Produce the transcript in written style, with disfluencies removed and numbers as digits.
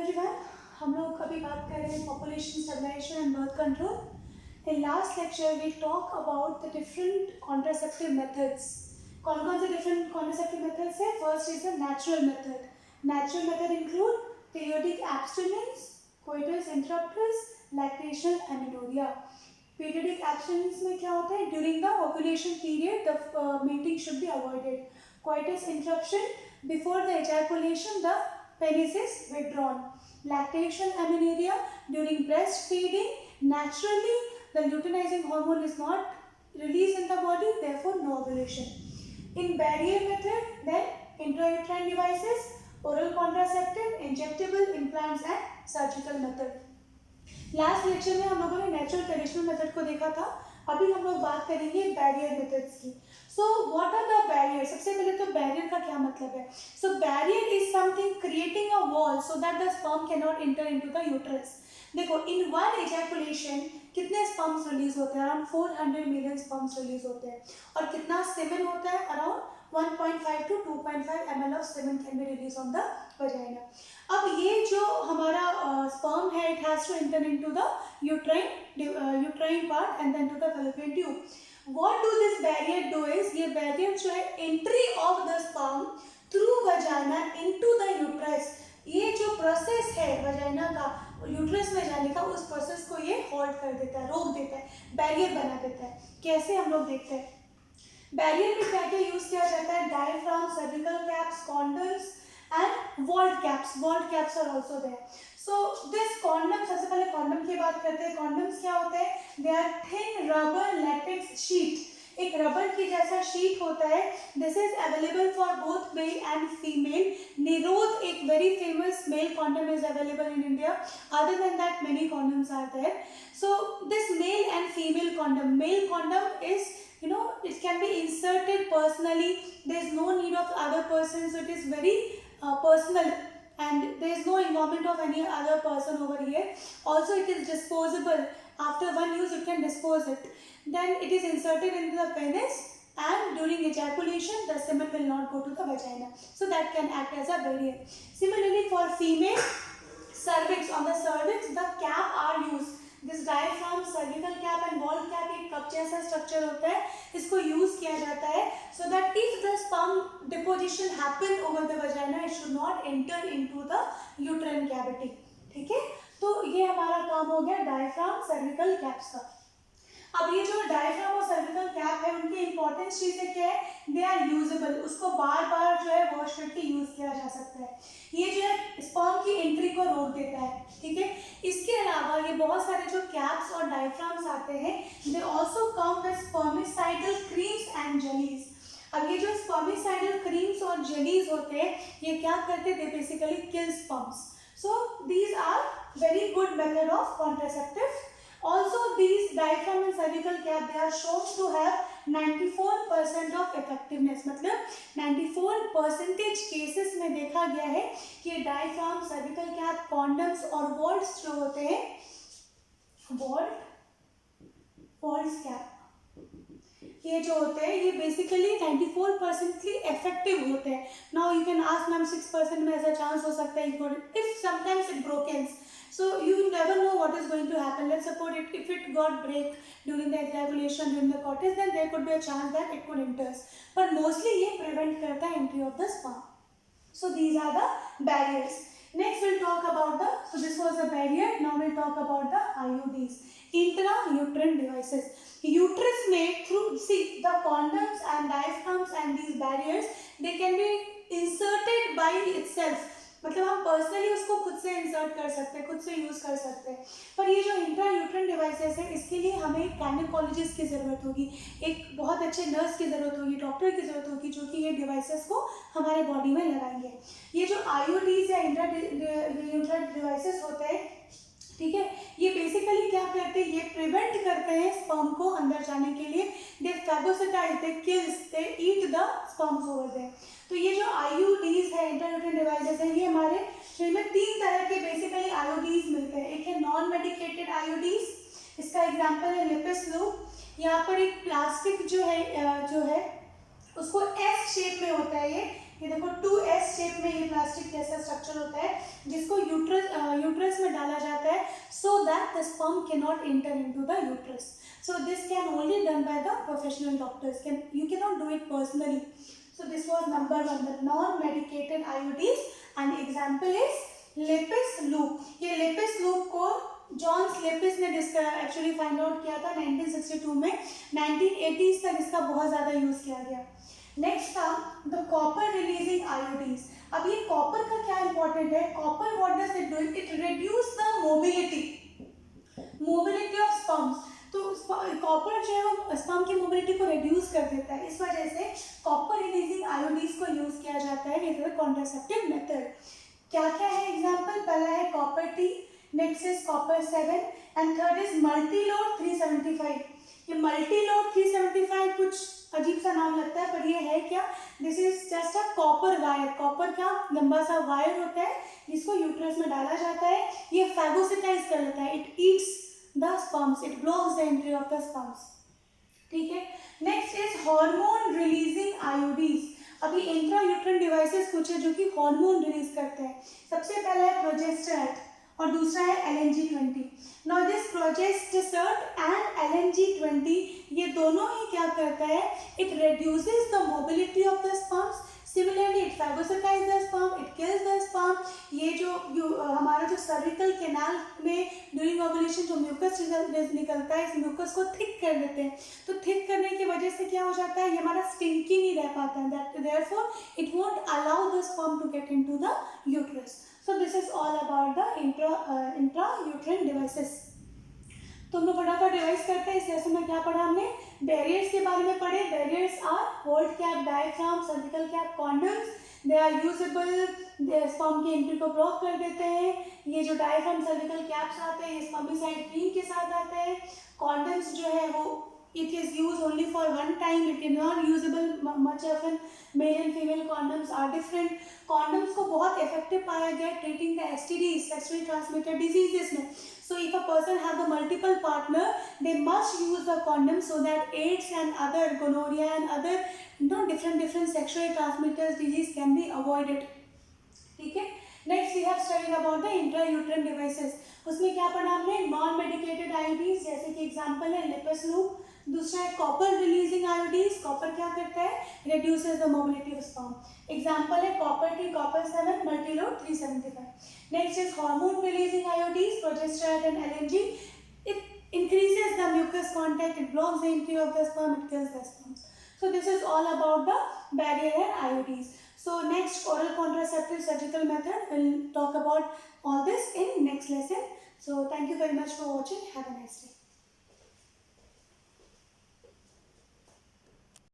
Everyone, हम लोग अभी बात कर रहे हैं population stabilization and birth control. In last lecture we talk about the different contraceptive methods. कौन कौन से डिफरेंट कॉन्ट्रासेप्टिव मेथड्स है? First is the natural method. Natural method include periodic abstinence, coitus interruptus, lactation, amenorrhea. Periodic abstinence में क्या होता है? During the ovulation period the mating should be avoided. Coitus interruption, before the ejaculation the penis is withdrawn. Lactation amenorrhea, during breastfeeding, naturally the luteinizing hormone is not released in the body, therefore no ovulation. In barrier method, then intrauterine devices, oral contraceptive, injectable implants and surgical method. Last lecture में हम लोगों ने natural traditional method को देखा था। अभी हम लोग बात करेंगे बैरियर मेथड्स की। So what are the barrier? सबसे पहले तो बैरियर का क्या मतलब है? So barrier is something creating a wall so that the sperm can not enter into the uterus. देखो, इन वन इजैकुलेशन कितने स्पर्म्स रिलीज होते हैं? अराउंड 400 मिलियन स्पर्म्स रिलीज होते हैं। और कितना सेमेन होता है? Around 1.5 to 2.5 ml of semen can be released on the vagina. अब ये जो हमारा sperm है, it has to enter into the uterine part and then to the fallopian tube. What do this barrier do is, ये barrier जो है entry of the sperm through vagina into the uterus, ये जो process है vagina का uterus में जाने का, उस प्रोसेस को ये होल्ड कर देता है, रोक देता है, बैरियर बना देता है। कैसे? हम लोग देखते हैं। बैरियर में क्या क्या यूज किया जाता है? Diaphragm, cervical caps, condoms and vault caps. Vault caps are also there. So this condom, सबसे पहले कॉन्डम की बात करते हैं। कॉन्डम्स क्या होते हैं? They are thin rubber latex sheet. एक रबर की जैसा शीट होता है। This is available for both male and female. Nirodh एक very famous male condom is available in India. Other than that many condoms are there. So this male and female condom, male condom is, you know, it can be inserted personally. There is no need of other person, so it is very personal and there is no involvement of any other person over here. Also it is disposable. After one use you can dispose it. Then it is inserted into the penis and during ejaculation the semen will not go to the vagina, so that can act as a barrier. Similarly for female cervix, on the cervix the cap are used. This diaphragm, cervical cap and vault cap एक cup जैसा structure होता है, इसको use किया जाता है so that if the sperm deposition happen over the vagina it should not enter into the uterine cavity. ठीक है, तो ये हमारा काम हो गया डायफ्राम, सर्विकल कैप्स का। अब ये जो डायफ्राम और सर्विकल कैप है, उनकी इंपॉर्टेंस चीज़ें क्या है? They are usable. उसको बार बार जो है वॉश करके यूज किया जा सकता है। ये जो है स्पर्म की एंट्री को रोक देता है। ठीक है, इसके अलावा ये बहुत सारे जो कैप्स और डायफ्राम्स आते हैं, they also come with spermicidal creams and jellies. अब ये जो स्पर्मिसाइडल क्रीम्स और जेलीज होते हैं, ये क्या करते हैं? They basically kill sperms. So these are very good method of contraceptive. Also these diaphragm and cervical cap, they are shown to have 94% of effectiveness. मतलब 94% केसेस में देखा गया है कि डायफ्राम, सर्विकल कैप, कॉन्डम्स और वॉल्ट्स जो होते हैं, वॉल्ट्स कैप, ये जो होते हैं ये बेसिकली 94% इफेक्टिव होते हैं। Now you can ask ma'am 6% में ऐसा चांस हो सकता है if sometimes it brokens. So you never know what is going to happen. Let's suppose if it got break during the ejaculation, during the coitus, then there could be a chance that it could enter. But mostly ये prevent करता है entry of the sperm. So these are the barriers. Next we'll talk about the, so this was the barrier. Now we'll talk about the IUDs, intrauterine devices. Uterus में through, see, the condoms and diaphragms and these barriers, they can be inserted by itself. मतलब हम personally उसको खुद से insert कर सकते हैं, खुद से यूज़ कर सकते हैं। पर ये जो इंट्रायूट्राइन डिवाइसेस है, इसके लिए हमें एक गायनेकोलॉजिस्ट की ज़रूरत होगी, एक बहुत अच्छे नर्स की ज़रूरत होगी, डॉक्टर की ज़रूरत होगी, जो कि ये डिवाइसेस को हमारे बॉडी में लगाएंगे। ये जो IUDs या इंट्रायूट्राइन डिवाइसेस होते हैं, ठीक है, ये बेसिकली क्या करते हैं? ये प्रिवेंट करते हैं स्पर्म को अंदर जाने के लिए। They phagocytise, they kills, they eat the sperms over there. तो ये जो IUDs है, इंट्रायूट्राइन डिवाइसेस है, ये हमारे शरीर में 3 तरह के बेसिकली IUDs मिलते हैं। एक है नॉन मेडिकेटेड IUDs, इसका एग्जांपल है लिपिस लूप। यहाँ पर एक प्लास्टिक जो है उसको S शेप में होता है, ये देखो 2S शेप में ये प्लास्टिक जैसा स्ट्रक्चर होता है जिसको यूट्रस में डाला जाता है so that the sperm can not enter into the uterus. So this can only done by the professional doctors. You cannot do it personally. So this was number 1, the non-medicated IUDs, and example is Lepis loop. ये Lepis loop को Johns lapis ने actually find out किया था 1962 में. 1980s तक इसका बहुत ज़्यादा यूज़ किया गया. नेक्स्ट था द कॉपर रिलीजिंग आयोडीज. अब ये कॉपर का क्या इंपॉर्टेंट है? Copper what does it do? It reduce the mobility of sperms. तो कॉपर जो है वो स्पर्म की मोबिलिटी को रिड्यूस कर देता है. इस वजह से कॉपर रिलीजिंग आयोडीज को यूज़ किया जाता है एज अ कॉन्ट्रासेप्टिव मेथड. क्या क्या है एग्जाम्पल? पहला है copper T, next is copper 7 and third is Multiload 375. ये मल्टीलोड 375 कुछ अजीब सा नाम लगता है पर ये है क्या? This is just a copper wire. Copper का लंबा सा वायर होता है जिसको यूट्रस में डाला जाता है. ये फैगोसिटाइज कर लेता है. It eats the sperms, it blocks the entry of the sperms. ठीक है. Next is hormone releasing आयोडीज. अभी इंट्रा यूट्रन डिवाइसेस कुछ है जो कि हार्मोन रिलीज करते हैं. सबसे पहला है प्रोजेस्टेरेट और दूसरा है LNG-20. Now this प्रोजेस्टेरेट and LNG-20 ये दोनों ही क्या करता है? It reduces the mobility of the sperms. Similarly it phagocytise the sperm, it kills the sperm. ये जो हमारा जो सर्विकल कैनाल में ड्यूरिंग ओव्यूलेशन जो म्यूकस निकलता है, इस म्यूकस को थिक कर देते हैं. तो थिक करने की वजह से क्या हो जाता है? ये हमारा स्टिंकी नहीं रह पाता है. That therefore it won't allow the sperm to get into the uterus. So this is all about the intrauterine devices. तो हम लोग फटाफट रिवाइज करते हैं. इस लेसन में क्या पढ़ा हमने? बैरियर्स के बारे में पढ़े. Barriers are hold cap, diaphragm, cervical cap, condoms. They are usable. Sperm की एंट्री को ब्लॉक कर देते हैं. ये जो डायफ्राम सर्विकल कैप्स आते हैं ये स्पर्मिसाइड क्रीम के साथ आते हैं. कॉन्डम्स जो है वो it is used only for one time. It is not usable much often. Male and female condoms are different. Condoms को बहुत effective पाया गया treating the STDs, sexually transmitted diseases में. So if a person have the multiple partner, they must use the condom so that AIDS and other gonorrhea and other different sexually transmitted disease can be avoided. ठीक है. Next we have studied about the intrauterine devices. उसमें क्या पढ़ा हमने? Non medicated आयोडीज जैसे कि example है lapis loop. दूसरा है कॉपर रिलीजिंग आयोडीज. कॉपर क्या करता है? Reduces the mobility of sperm. Example है copper T, copper 7, multiload 375. Next is hormone releasing IUDs, Progestasert and LNG. It increases the mucus contact, it blocks the entry of the sperm, it kills the sperm. So this is all about the barrier and IUDs. So next oral contraceptive surgical method, we'll talk about all this in next lesson. So thank you very much for watching. Have a nice day.